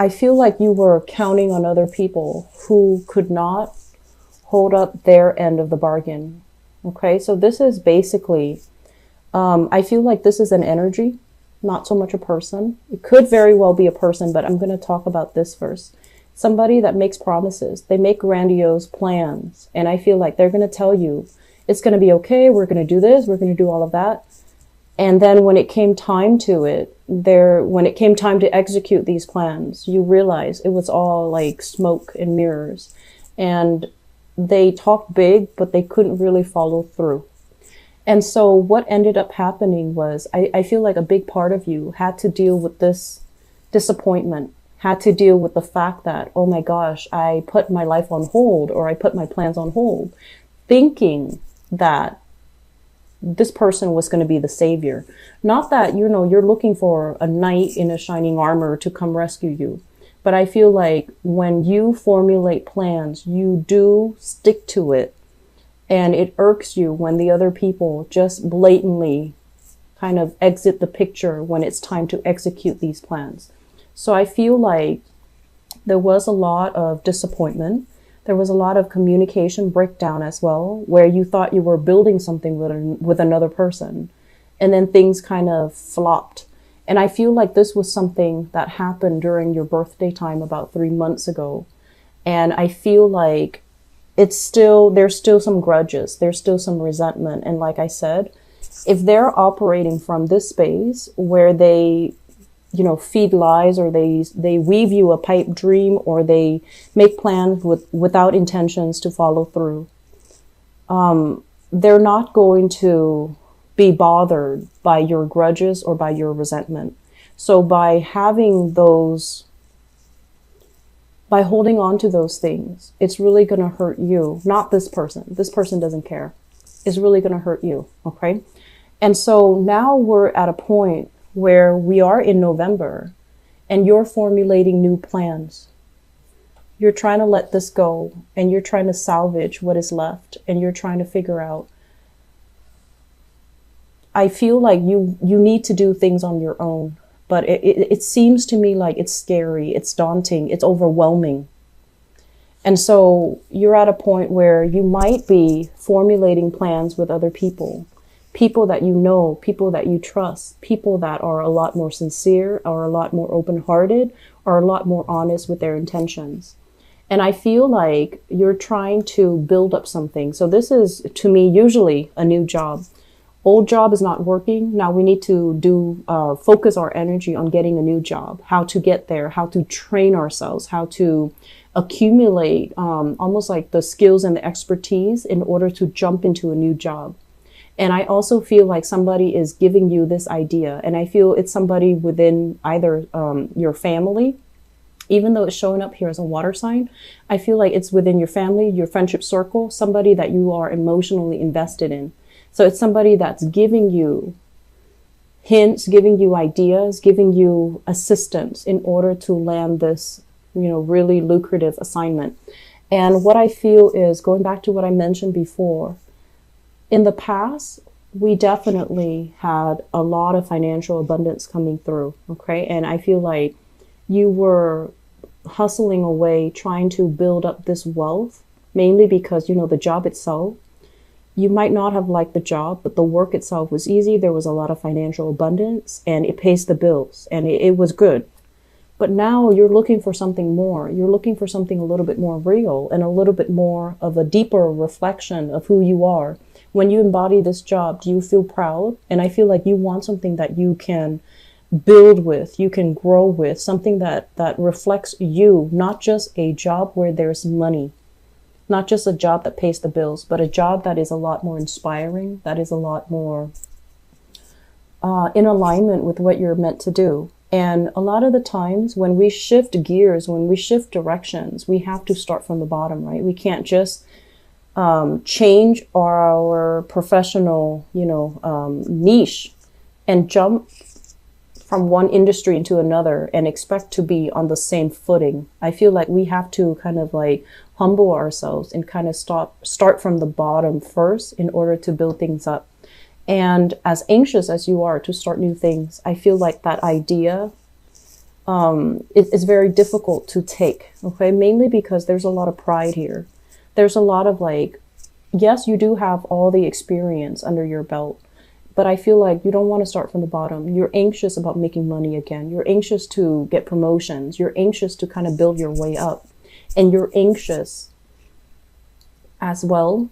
I feel like you were counting on other people who could not hold up their end of the bargain. Okay, so this is basically, I feel like this is an energy, not so much a person. It could very well be a person, but I'm going to talk about this first. Somebody that makes promises, they make grandiose plans, and I feel like they're going to tell you it's going to be okay, we're going to do this, we're going to do all of that. And then when it came time to it, when it came time to execute these plans, you realize it was all like smoke and mirrors. And they talked big, but they couldn't really follow through. And so what ended up happening was, I feel like a big part of you had to deal with this disappointment, had to deal with the fact that, oh my gosh, I put my life on hold, or I put my plans on hold, thinking that this person was going to be the savior. Not that, you're looking for a knight in a shining armor to come rescue you. But I feel like when you formulate plans, you do stick to it. And it irks you when the other people just blatantly kind of exit the picture when it's time to execute these plans. So I feel like there was a lot of disappointment. There was a lot of communication breakdown as well, where you thought you were building something with another person, and then things kind of flopped. And I feel like this was something that happened during your birthday time about 3 months ago. And I feel like there's still some grudges. There's still some resentment. And like I said, if they're operating from this space where they, feed lies, or they weave you a pipe dream, or they make plans without intentions to follow through, they're not going to be bothered by your grudges or by your resentment. So by holding on to those things, it's really going to hurt you, not this person. This person doesn't care. It's really going to hurt you. Okay. And so now we're at a point where we are in November, and you're formulating new plans. You're trying to let this go, and you're trying to salvage what is left, and you're trying to figure out. I feel like you need to do things on your own, but it seems to me like it's scary, it's daunting, it's overwhelming. And so you're at a point where you might be formulating plans with other people that you know, people that you trust, people that are a lot more sincere, are a lot more open-hearted, are a lot more honest with their intentions. And I feel like you're trying to build up something. So this is, to me, usually a new job. Old job is not working. Now we need to focus our energy on getting a new job, how to get there, how to train ourselves, how to accumulate almost like the skills and the expertise in order to jump into a new job. And I also feel like somebody is giving you this idea, and I feel it's somebody within either your family, even though it's showing up here as a water sign. I feel like it's within your family, your friendship circle, somebody that you are emotionally invested in. So it's somebody that's giving you hints, giving you ideas, giving you assistance in order to land this, really lucrative assignment. And what I feel is, going back to what I mentioned before, in the past, we definitely had a lot of financial abundance coming through, okay? And I feel like you were hustling away, trying to build up this wealth, mainly because, the job itself, you might not have liked the job, but the work itself was easy. There was a lot of financial abundance, and it pays the bills, and it was good. But now you're looking for something more. You're looking for something a little bit more real, and a little bit more of a deeper reflection of who you are. When you embody this job, do you feel proud? And I feel like you want something that you can build with, you can grow with, something that reflects you, not just a job where there's money, not just a job that pays the bills, but a job that is a lot more inspiring, that is a lot more in alignment with what you're meant to do. And a lot of the times when we shift gears, when we shift directions, we have to start from the bottom, right? We can't just change our professional, niche and jump from one industry into another and expect to be on the same footing. I feel like we have to kind of like humble ourselves and kind of start from the bottom first in order to build things up. And as anxious as you are to start new things, I feel like that idea it's very difficult to take, okay? Mainly because there's a lot of pride here. There's a lot of like, yes, you do have all the experience under your belt, but I feel like you don't want to start from the bottom. You're anxious about making money again. You're anxious to get promotions. You're anxious to kind of build your way up. And you're anxious as well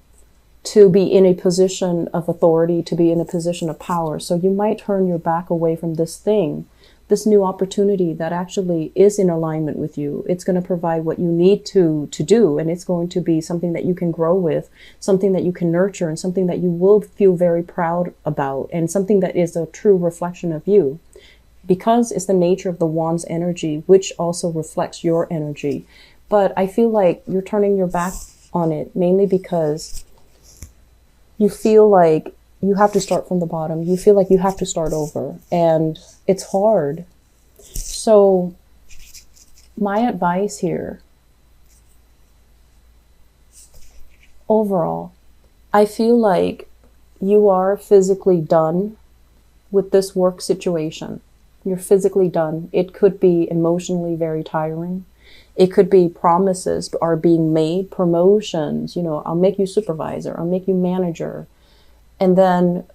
to be in a position of authority, to be in a position of power. So you might turn your back away from this thing, this new opportunity that actually is in alignment with you. It's going to provide what you need to do, and it's going to be something that you can grow with, something that you can nurture, and something that you will feel very proud about, and something that is a true reflection of you. Because it's the nature of the wand's energy, which also reflects your energy. But I feel like you're turning your back on it mainly because you feel like you have to start from the bottom. You feel like you have to start over, and it's hard. So my advice here, overall, I feel like you are physically done with this work situation. You're physically done. It could be emotionally very tiring. It could be promises are being made, promotions, I'll make you supervisor, I'll make you manager. And then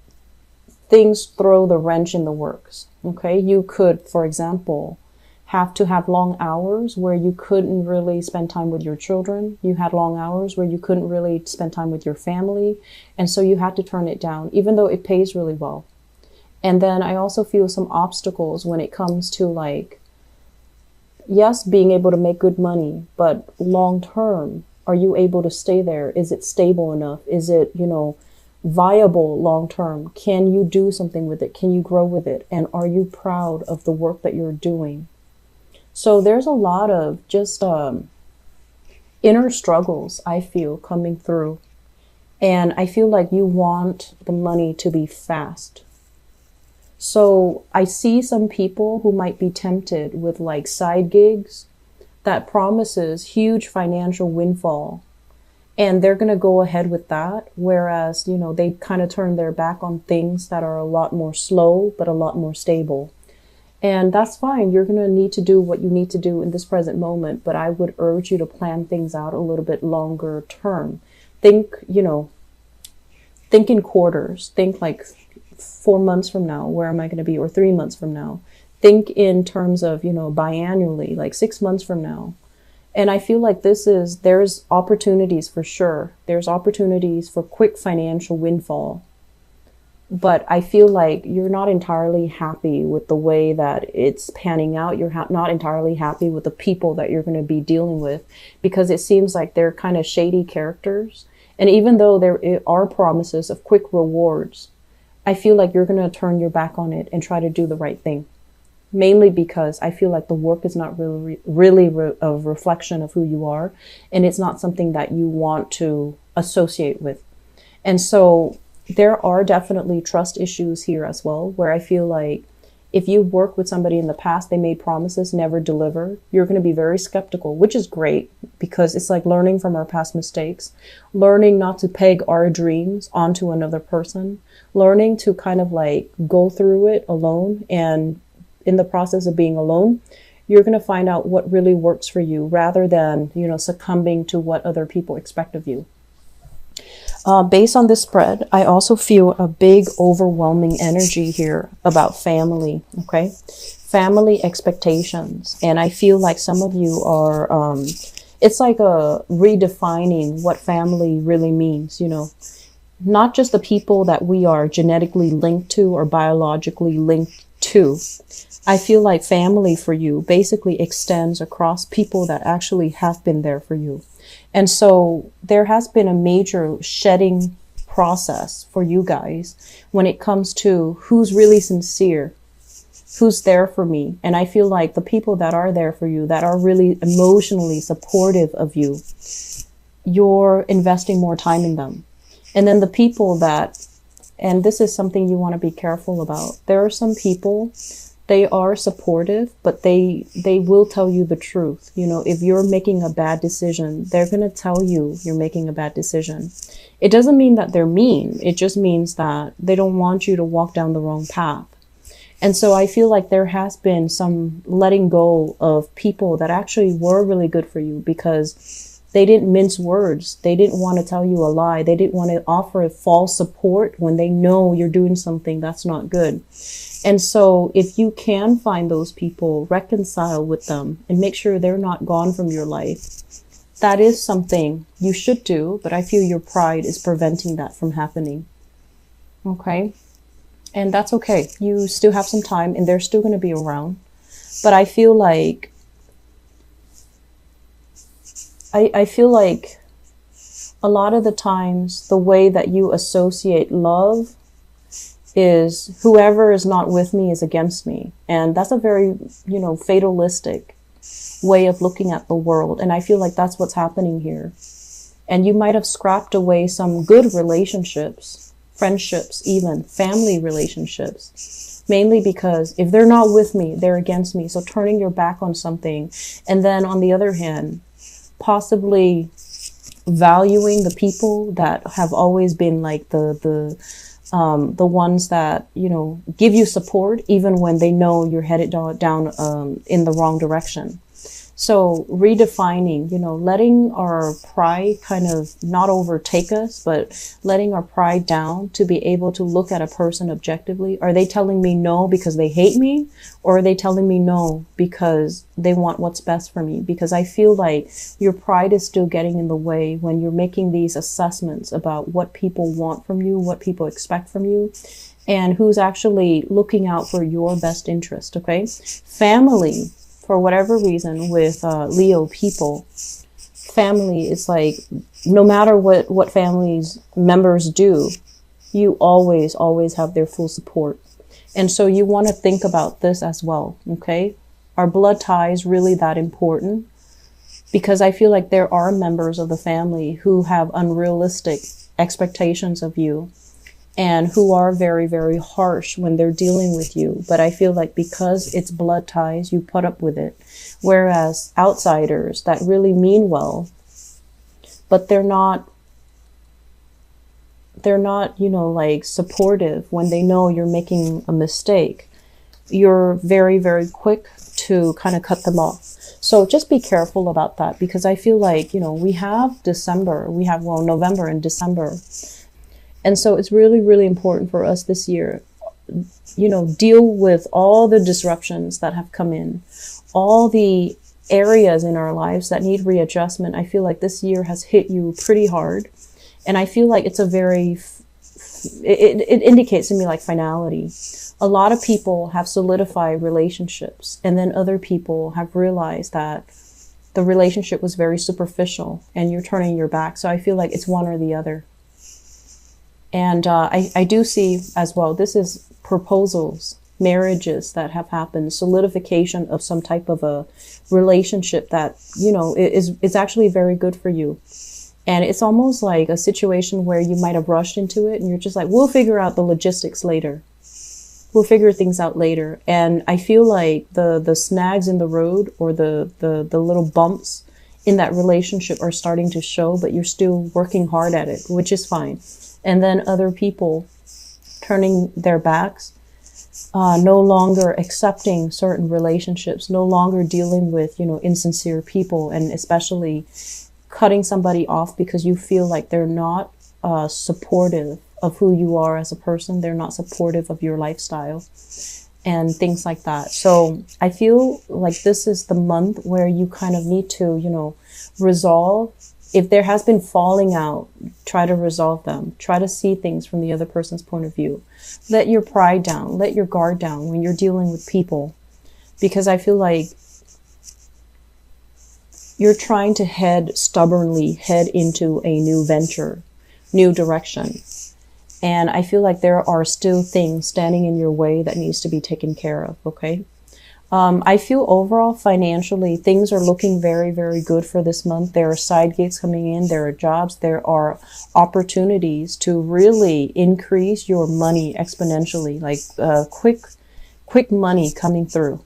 things throw the wrench in the works, okay? You could, for example, have to have long hours where you couldn't really spend time with your children. You had long hours where you couldn't really spend time with your family. And so you had to turn it down, even though it pays really well. And then I also feel some obstacles when it comes to like, yes, being able to make good money, but long term, are you able to stay there? Is it stable enough? Is it, viable long term? Can you do something with it? Can you grow with it? And are you proud of the work that you're doing? So there's a lot of just inner struggles, I feel, coming through. And I feel like you want the money to be fast. So I see some people who might be tempted with like side gigs that promises huge financial windfall. And they're going to go ahead with that. Whereas, they kind of turn their back on things that are a lot more slow, but a lot more stable. And that's fine. You're going to need to do what you need to do in this present moment. But I would urge you to plan things out a little bit longer term. Think in quarters. Think like 4 months from now, where am I going to be? Or 3 months from now. Think in terms of, biannually, like 6 months from now. And I feel like there's opportunities for sure. There's opportunities for quick financial windfall. But I feel like you're not entirely happy with the way that it's panning out. You're not entirely happy with the people that you're going to be dealing with, because it seems like they're kind of shady characters. And even though there are promises of quick rewards, I feel like you're going to turn your back on it and try to do the right thing. Mainly because I feel like the work is not really a reflection of who you are. And it's not something that you want to associate with. And so there are definitely trust issues here as well, where I feel like if you work with somebody in the past, they made promises, never deliver, you're going to be very skeptical, which is great because it's like learning from our past mistakes, learning not to peg our dreams onto another person, learning to kind of like go through it alone. And in the process of being alone, you're going to find out what really works for you rather than, succumbing to what other people expect of you. Based on this spread, I also feel a big overwhelming energy here about family, okay? Family expectations. And I feel like some of you are, it's like redefining what family really means, not just the people that we are genetically linked to or biologically linked to. I feel like family for you basically extends across people that actually have been there for you. And so there has been a major shedding process for you guys when it comes to who's really sincere, who's there for me. And I feel like the people that are there for you, that are really emotionally supportive of you, you're investing more time in them. And then the people that, and this is something you want to be careful about. There are some people, they are supportive, but they will tell you the truth. If you're making a bad decision, they're going to tell you you're making a bad decision. It doesn't mean that they're mean. It just means that they don't want you to walk down the wrong path. And so I feel like there has been some letting go of people that actually were really good for you, because they didn't mince words. They didn't want to tell you a lie. They didn't want to offer a false support when they know you're doing something that's not good. And so if you can find those people, reconcile with them and make sure they're not gone from your life, that is something you should do. But I feel your pride is preventing that from happening. Okay. And that's okay. You still have some time and they're still going to be around. But I feel like a lot of the times the way that you associate love is whoever is not with me is against me. And that's a very, fatalistic way of looking at the world. And I feel like that's what's happening here. And you might have scrapped away some good relationships, friendships, even family relationships, mainly because if they're not with me, they're against me. So turning your back on something. And then on the other hand, possibly valuing the people that have always been like the ones that, give you support, even when they know you're headed down in the wrong direction. So redefining, letting our pride kind of not overtake us, but letting our pride down to be able to look at a person objectively. Are they telling me no because they hate me? Or are they telling me no because they want what's best for me? Because I feel like your pride is still getting in the way when you're making these assessments about what people want from you, what people expect from you, and who's actually looking out for your best interest. Okay. Family, for whatever reason, with Leo people, family is like, no matter what family's members do, you always have their full support. And so you want to think about this as well, okay? Are blood ties really that important? Because I feel like there are members of the family who have unrealistic expectations of you and who are very, very harsh when they're dealing with you. But I feel like because it's blood ties, you put up with it. Whereas outsiders that really mean well, but they're not, like supportive when they know you're making a mistake, you're very, very quick to kind of cut them off. So just be careful about that, because I feel like, we have November and December. And so it's really, really important for us this year, deal with all the disruptions that have come in, all the areas in our lives that need readjustment. I feel like this year has hit you pretty hard. And I feel like it's it indicates to me like finality. A lot of people have solidified relationships, and then other people have realized that the relationship was very superficial and you're turning your back. So I feel like it's one or the other. And I do see as well, this is proposals, marriages that have happened, solidification of some type of a relationship that, is actually very good for you. And it's almost like a situation where you might have rushed into it and you're just like, we'll figure out the logistics later. We'll figure things out later. And I feel like the snags in the road, or the little bumps in that relationship are starting to show, but you're still working hard at it, which is fine. And then other people turning their backs, no longer accepting certain relationships, no longer dealing with, insincere people, and especially cutting somebody off because you feel like they're not supportive of who you are as a person. They're not supportive of your lifestyle and things like that. So I feel like this is the month where you kind of need to, resolve. If there has been falling out, try to resolve them. Try to see things from the other person's point of view. Let your pride down. Let your guard down when you're dealing with people. Because I feel like you're trying to stubbornly head into a new venture, new direction. And I feel like there are still things standing in your way that needs to be taken care of, okay? I feel overall financially, things are looking very, very good for this month. There are side gigs coming in. There are jobs. There are opportunities to really increase your money exponentially, like quick money coming through.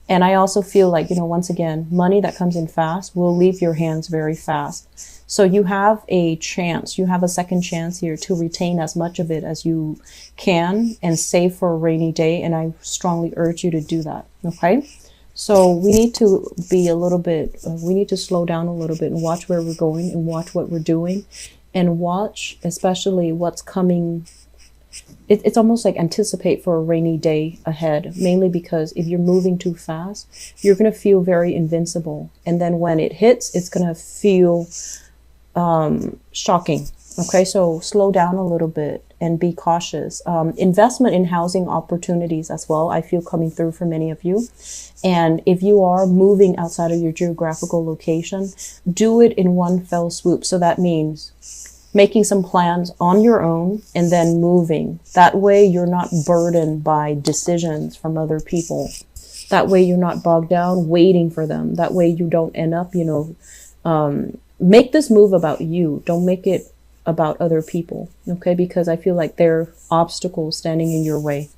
And I also feel like, once again, money that comes in fast will leave your hands very fast. So you have a chance, you have a second chance here to retain as much of it as you can and save for a rainy day. And I strongly urge you to do that. Okay. So we need to be a little bit, we need to slow down a little bit and watch where we're going and watch what we're doing and watch especially what's coming. It's almost like anticipate for a rainy day ahead, mainly because if you're moving too fast, you're going to feel very invincible. And then when it hits, it's going to feel shocking. Okay, so slow down a little bit and be cautious. Investment in housing opportunities as well, I feel coming through for many of you. And if you are moving outside of your geographical location, do it in one fell swoop. So that means making some plans on your own and then moving. That way you're not burdened by decisions from other people. That way you're not bogged down waiting for them. That way you don't end up, make this move about you. Don't make it about other people, okay? Because I feel like there are obstacles standing in your way.